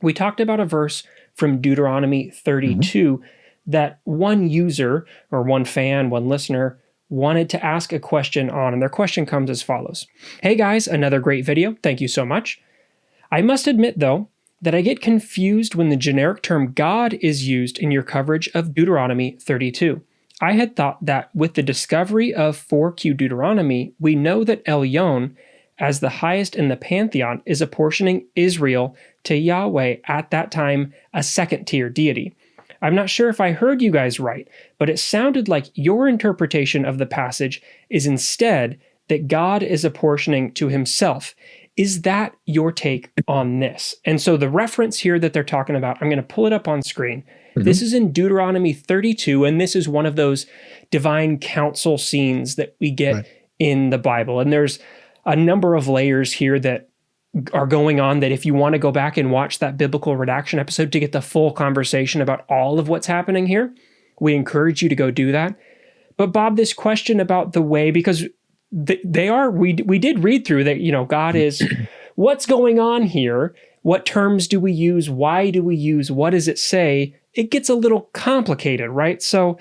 we talked about a verse from Deuteronomy 32 that one user or one fan, one listener wanted to ask a question on, and their question comes as follows. Hey guys, another great video. Thank you so much. I must admit though, that I get confused when the generic term God is used in your coverage of Deuteronomy 32. I had thought that with the discovery of 4Q Deuteronomy, we know that Elyon, as the highest in the pantheon, is apportioning Israel to Yahweh at that time, a second-tier deity. I'm not sure if I heard you guys right, but it sounded like your interpretation of the passage is instead that God is apportioning to himself. Is that your take on this? And so the reference here that they're talking about, I'm going to pull it up on screen. This is in Deuteronomy 32, and this is one of those divine counsel scenes that we get in the Bible. And there's a number of layers here that are going on that if you want to go back and watch that biblical redaction episode to get the full conversation about all of what's happening here, we encourage you to go do that. But Bob, this question about the way, because we did read through that, you know, God is, what's going on here? What terms do we use? Why do we use? What does it say? It gets a little complicated, right? So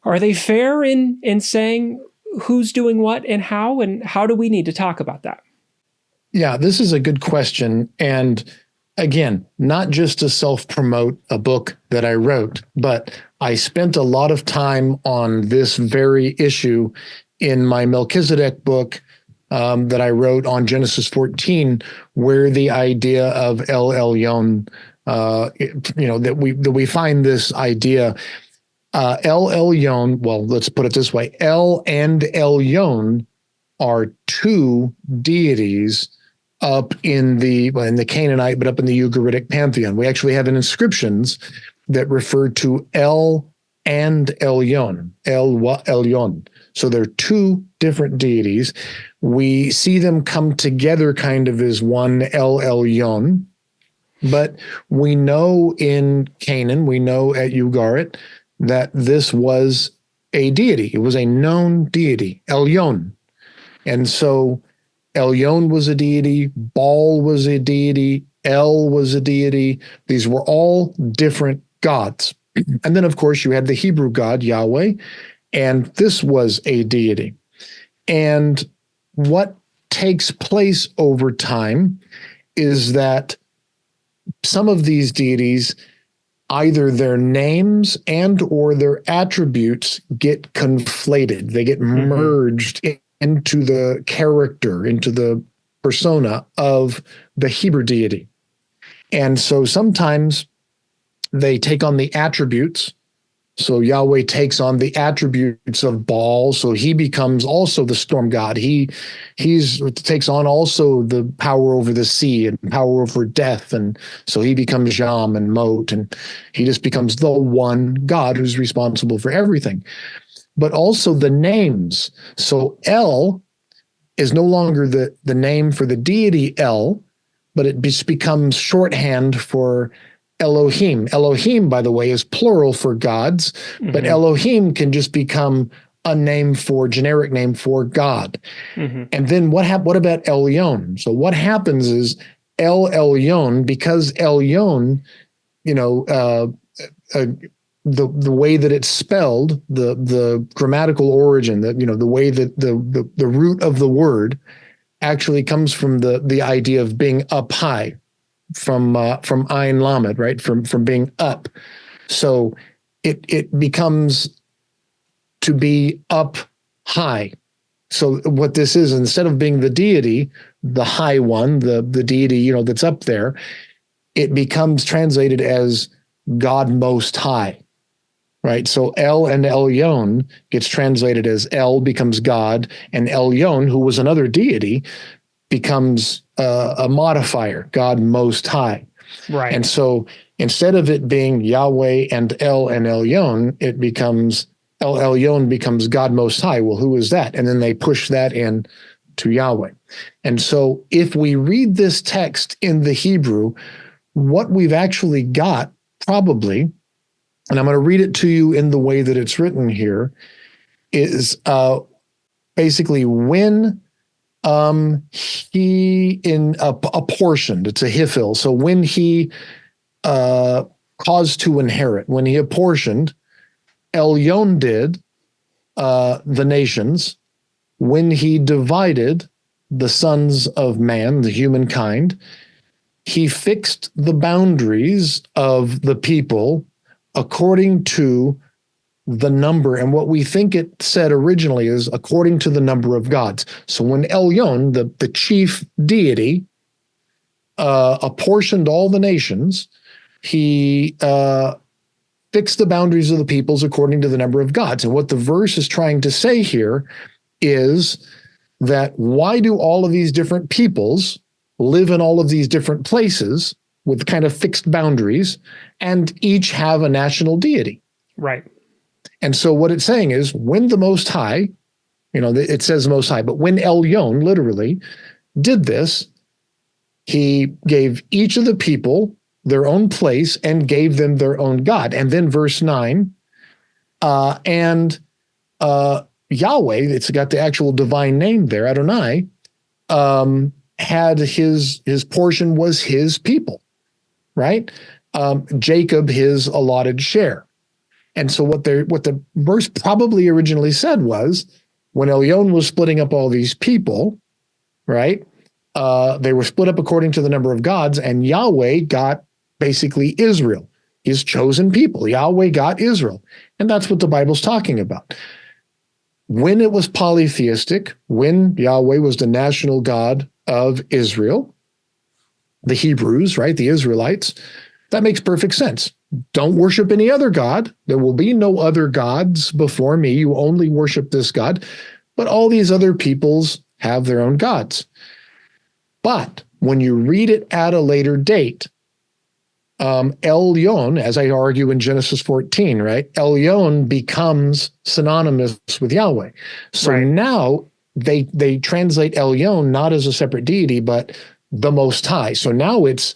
are they fair in saying who's doing what and how do we need to talk about that? Yeah, this is a good question. And again, not just to self-promote a book that I wrote, but I spent a lot of time on this very issue in my Melchizedek book that I wrote on Genesis 14, where the idea of El Elyon, that we find this idea, El Elyon, well, let's put it this way, El and Elyon are two deities up in the Canaanite, but up in the Ugaritic pantheon. We actually have inscriptions that refer to El and Elyon, El wa Elyon. So they're two different deities. We see them come together kind of as one El Elyon, but we know in Canaan, we know at Ugarit, that this was a deity. It was a known deity, Elyon. And so Elyon was a deity, Baal was a deity, El was a deity. These were all different gods. And then, of course, you had the Hebrew God, Yahweh, and this was a deity. And what takes place over time is that some of these deities, either their names and or their attributes get conflated. They get merged into the character, into the persona of the Hebrew deity. And so sometimes they take on the attributes. So Yahweh takes on the attributes of Baal, so he becomes also the storm god. He takes on also the power over the sea and power over death, and so he becomes Yam and Mot, and he just becomes the one God who's responsible for everything. But also the names. So El is no longer the name for the deity El, but it just becomes shorthand for Elohim. Elohim, by the way, is plural for gods, but Elohim can just become a generic name for God. And then what about Elyon? So what happens is El Elyon, because Elyon, the way that it's spelled, the grammatical origin, the way that the root of the word actually comes from the idea of being up high, from Ayin Lamed, right? From being up. So it becomes to be up high. So what this is, instead of being the deity, the high one, the deity, that's up there, it becomes translated as God Most High, right? So El and Elyon gets translated as El becomes God, and Elyon, who was another deity, becomes a modifier, God Most High. Right. And so instead of it being Yahweh and El and Elyon, it becomes El Elyon becomes God Most High. Well, who is that? And then they push that in to Yahweh. And so if we read this text in the Hebrew, what we've actually got probably, and I'm going to read it to you in the way that it's written here, is basically when he apportioned, it's a hifil. So when he cause to inherit. When he apportioned, Elyon did the nations. When he divided the sons of man, the humankind, he fixed the boundaries of the people according to the number. And what we think it said originally is according to the number of gods. So when Elyon, the chief deity, apportioned all the nations, he fixed the boundaries of the peoples according to the number of gods. And what the verse is trying to say here is that why do all of these different peoples live in all of these different places with kind of fixed boundaries and each have a national deity? Right. And so what it's saying is when the Most High, it says Most High, but when Elyon literally did this, he gave each of the people their own place and gave them their own God. And then verse 9, and Yahweh, it's got the actual divine name there, Adonai, had his portion was his people, right? Jacob, his allotted share. And so what the verse probably originally said was when Elyon was splitting up all these people, right? They were split up according to the number of gods, and Yahweh got basically Israel, his chosen people. Yahweh got Israel. And that's what the Bible's talking about. When it was polytheistic, when Yahweh was the national God of Israel, the Hebrews, right, the Israelites, that makes perfect sense. Don't worship any other God. There will be no other gods before me. You only worship this God. But all these other peoples have their own gods. But when you read it at a later date, Elyon, as I argue in Genesis 14, right? Elyon becomes synonymous with Yahweh. So Right. now they translate Elyon not as a separate deity, but the Most High. So now it's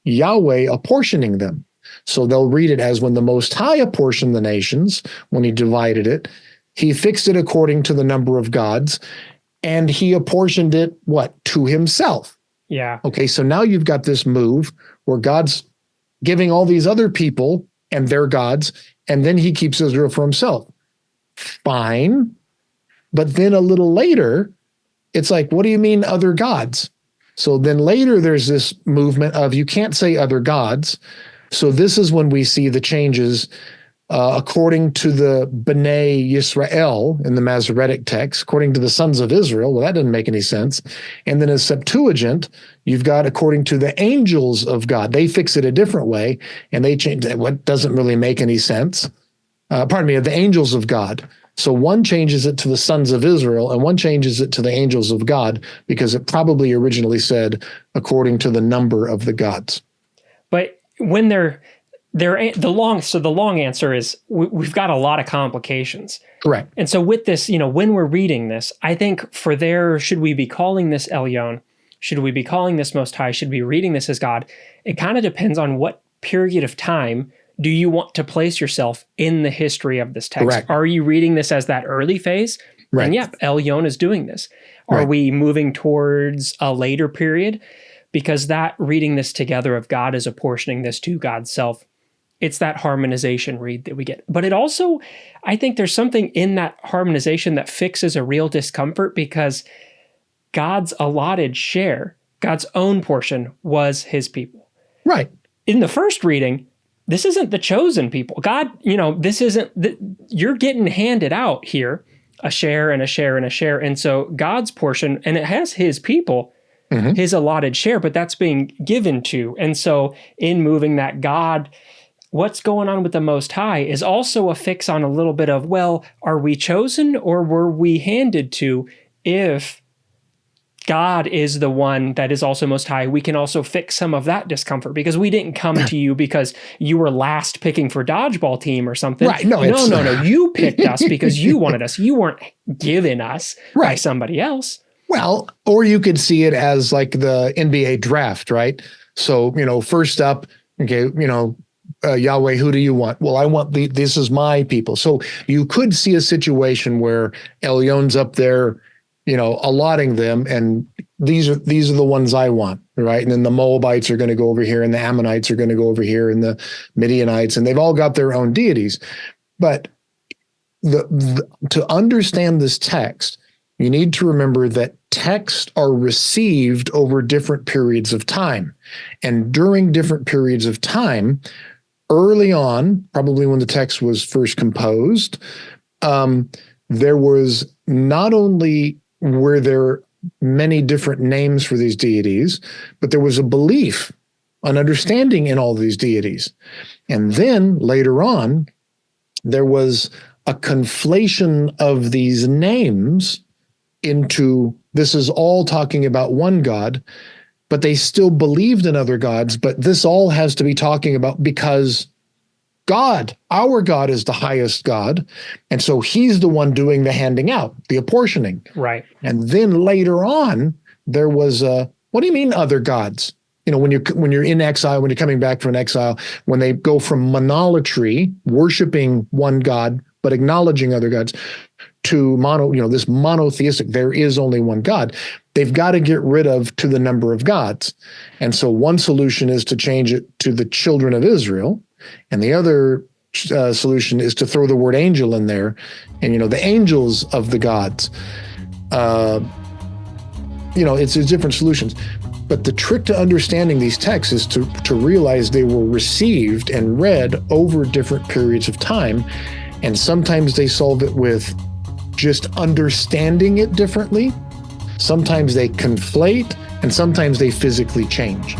Yahweh apportioning them. So they'll read it as when the Most High apportioned the nations, when he divided it, he fixed it according to the number of gods, and he apportioned it, what? To himself. Yeah. Okay, so now you've got this move where God's giving all these other people and their gods, and then he keeps Israel for himself. Fine. But then a little later, it's like, what do you mean other gods? So then later there's this movement of you can't say other gods. So this is when we see the changes according to the B'nai Yisrael in the Masoretic text, according to the sons of Israel. Well, that doesn't make any sense. And then in Septuagint, you've got according to the angels of God. They fix it a different way, and they change that. What doesn't really make any sense. The angels of God. So one changes it to the sons of Israel, and one changes it to the angels of God, because it probably originally said according to the number of the gods. But when the long answer is we've got a lot of complications. Correct. And so with this, when we're reading this, I think should we be calling this Elyon? Should we be calling this Most High? Should we be reading this as God? It kind of depends on what period of time do you want to place yourself in the history of this text. Correct. Are you reading this as that early phase? Right. And yep, Elyon is doing this. Are Right. we moving towards a later period? Because that reading this together of God is apportioning this to God's self, it's that harmonization read that we get. But it also, I think there's something in that harmonization that fixes a real discomfort, because God's allotted share, God's own portion, was his people. Right. In the first reading, this isn't the chosen people. God, this isn't, you're getting handed out here a share and a share and a share. And so God's portion, and it has his people, Mm-hmm. his allotted share, but that's being given to. And so in moving that God, what's going on with the Most High is also a fix on a little bit of, well, are we chosen or were we handed to? If God is the one that is also Most High, we can also fix some of that discomfort, because we didn't come to you because you were last picking for dodgeball team or something. Right. No. You picked us because you wanted us. You weren't given us by Right. somebody else. Well, or you could see it as like the NBA draft, right? So, first up, okay, Yahweh, who do you want? Well, I want this is my people. So you could see a situation where Elyon's up there, allotting them, and these are the ones I want, right? And then the Moabites are going to go over here, and the Ammonites are going to go over here, and the Midianites, and they've all got their own deities. But to understand this text, you need to remember that texts are received over different periods of time. And during different periods of time, early on, probably when the text was first composed, there was not only were there many different names for these deities, but there was a belief, an understanding in all these deities. And then later on, there was a conflation of these names into, this is all talking about one God, but they still believed in other gods. But this all has to be talking about, because God, our God, is the highest God. And so he's the one doing the handing out, the apportioning. Right. And then later on, there was what do you mean other gods? You know, when you're in exile, when you're coming back from an exile, when they go from monolatry, worshiping one God, but acknowledging other gods, to this monotheistic, there is only one God. They've got to get rid of to the number of gods. And so one solution is to change it to the children of Israel. And the other solution is to throw the word angel in there, and the angels of the gods. It's different solutions. But the trick to understanding these texts is to realize they were received and read over different periods of time, and sometimes they solve it with just understanding it differently. Sometimes they conflate, and sometimes they physically change.